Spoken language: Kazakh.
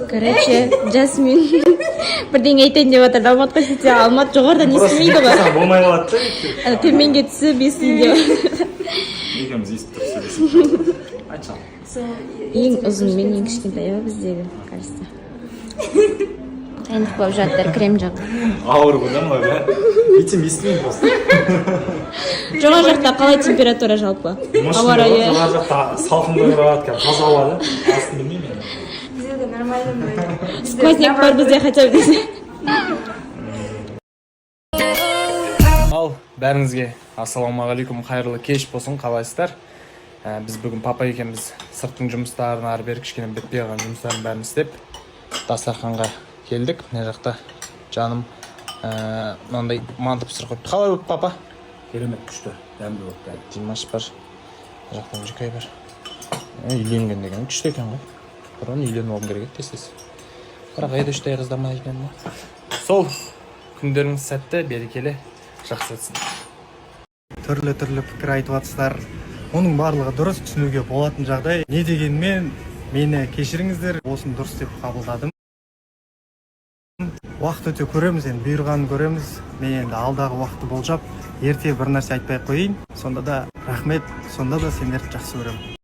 Короче, Жасмин бірдеңе айтайын деп жатыр. Алматқа сөйтсе, Алмат жоғарыдан естімейді ғой. Болмай қалады да. Төменге түсіп естейін деп. Екеуміз естіп тұрып сөйлесейік. Айтсам. Ең ұзын мен ең кішкентай біздегі, кажется. Қиындық болып жатыр, крем жақ. Ауыр бұдан ба бә? Бейтім естімеймін просто. Жоғар жақта қалай температура жалпы? Ауа райы. Жоғар жақта салқын болат екен, таза ауа да. Астын білмеймін енді. Бізде де нормально. Сквозняк бар бізде хотя бы десе. Ал, бәріңізге ассалаумағалейкум, қайырлы кеш болсын, қалайсыздар? Біз бүгін папа екенбіз сырттың жұмыстарын ары бері кішкене бітпей қалған жұмыстарын бәрін істеп дастарханға келдік. Мына жақта жаным мынандай манты пісіріп қойыпты. Қалай болды папа? Керемет күшті, дәмді болды. Димаш бар, мына жақтан Жүкей бар. Үйленген деген күшті екен ғой. Бұрын үйленіп алғым керек еді тез. Бірақ айдоштай қыздамай екен ғой. Сол күндеріңіз сәтті, берекелі, жақсы өтсін. Түрлі пікір айтып жатсыздар. Оның барлығы дұрыс, түсінуге болатын жағдай. Не дегенмен мені кешіріңіздер, осыны дұрыс деп қабылдадым. Уақыт өте көреміз, енді бұйырғанын көреміз. Мен енді алдағы уақытты болжап, ерте бір нәрсе айтпай қойын. Сонда да рахмет, сонда да сендерді жақсы көремін.